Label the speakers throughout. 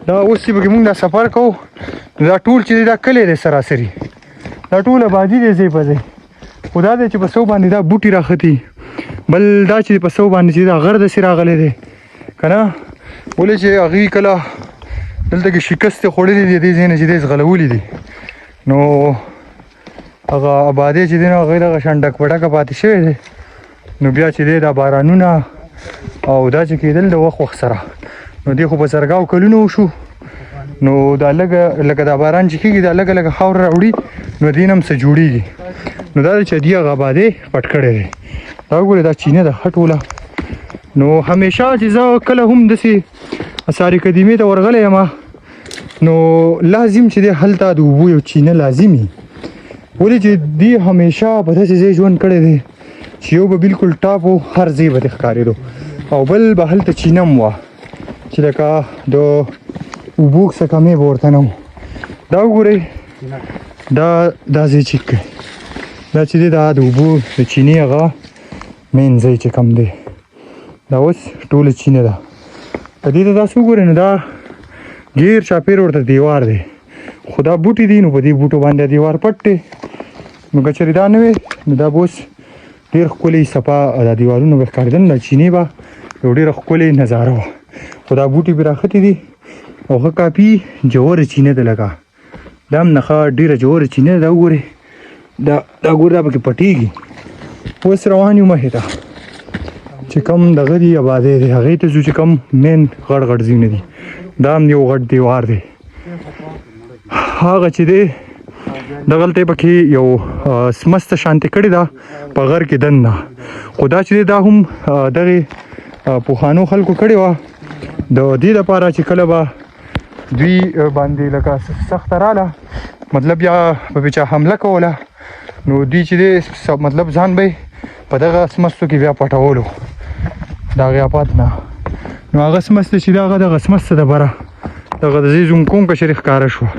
Speaker 1: دا اوس چې پکې موږ دا سفر کوو دا ټول چې دا کلی دی سراسري دا ټول آبادي دی ځای په ځای خو دا دی چې په سو باندې دا بوټي راختي بل دا چې په سو باندې چې دا غر داسې راغلی دی که نه ولې چې هغوی کله دلته کې شکست خوړلي دي دې ځای نه چې دی ځغلولي دي نو هغه آبادی چې دی نو هغوی دغه شان ډک په ډکه پاتې شوی دی نو بیا چې دی دا بارانونه او دا چې کېدل د وخت سره نو دی خو په زرګاو کلونه وشو نو دا لکه دا باران چې کېږي دا لږه لږه خاوره راوړي نو دې نه هم څه جوړېږي نو دا چې دی هغه آبادی پټ کړی دی دا وګورئ دا چینه ده ښه ټوله نو همیشه چې زه کله هم داسې اثار قدیمې ته ورغلی یم نو لازم چې دی هلته د اوبو یو چینه لازمي ولې چې دی همیشه په داسې ځای ژوند کړی دی چې یو به بالکل ټاپ و هر ځای به ښکارېدو او بل به هلته چینه هم وه چې لکه د اوبو څه کمې به ورته نه و دا وګورئ دا ځای چیک کوي دا چې دی دا د اوبو د چینې هغه مین ځای چې کم دی دا اوس ټوله چینه ده په دې ته داسې وګورئ نو دا ګیر چاپېر ورته دیوار دی خو دا بوټي دي نو په دې بوټو باندې دیوار پټ دی نو که چېرې دا نه وي نو دا به اوس ډېر ښکلي صفا دا دیوالونه به ښکارېدل دا چینې به یو ډېره ښکلې نظاره وه خو دا بوټي پرې راختې دي او ښه کافي جوره چینه ده لکه دا هم نه ښه ډېره جوره چینه ده دا وګورئ دا ګورئ دا پکې پټېږي اوس روان یو مخې ته چې کوم دغه دي آبادی دی هغې ته ځو چې کوم مین غټ غټ ځایونه دي دا هم یو غټ دیوار دی هغه چې دی دغلته پکې یو سمسته شانتې کړې ده په غر کې دننه خو دا چې دی دا هم دغې پخوانو خلکو کړې وه د دې دپاره چې کله به دوی باندې لکه سخته راله مطلب یا په چا حمله کوله نو دوی چې دی مطلب ځان به په دغه سمستو کې بیا پټولو د هغې افات نه نو هغه سمسته چې د هغه دغه سمسته دپاره دغه د ځای زوم کوم که چېرې ښکاره شوه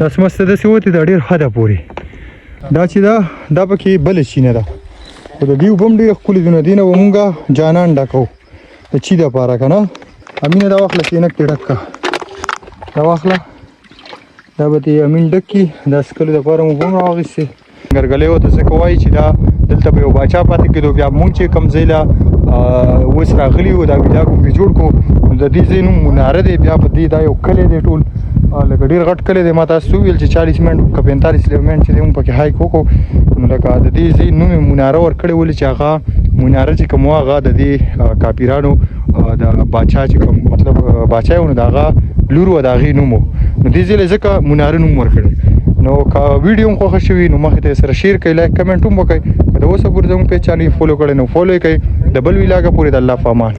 Speaker 1: دا سمسته داسې وتې ده ډېر حده پورې دا چې ده دا پکې بله چینه ده خو د دې اوبه هم ډېرې ښکلې دي نو دې نه به مونږ جانان ډکو د چي دپاره که نه امینه دا واخله سینک دې ډک کړه دا واخله دا به دې امین ډک کړي دا څښلو دپاره مو اوبه هم راواخیستې ګرګلی ورته ځکه وایي چې دا دلته به یو باچا پاتې کېدو بیا مونږ چې کوم ځای له اوس راغلي وو دا ویلاګو پرې جوړ کړو نو د دې ځای نوم مناره دی بیا په دې دا یو کلی دی ټول لکه ډېر غټ کلی دی ما تاسو وویل چې 40 منټ که 45 منټ چې دی موږ پکې هایک وکړو نو لکه د دې ځای نوم یې مناره ورکړی ولې چې هغه مناره چې کوم و هغه د دې کاپیرانو د باچا چې کوم مطلب باچا یې و نو د هغه لور و د هغې نوم و نو دې ځای له ځکه مناره نوم ورکړی نو که ویډیو هم خوښه شوي نو مخې ته یې سره شیر کوئ لایک کمنټ هم وکړئ که د اوسه پورې زموږ پیج چانل یې فالو کړی نو فالو یې کوئ د بل ویلاګه پورې د الله په امان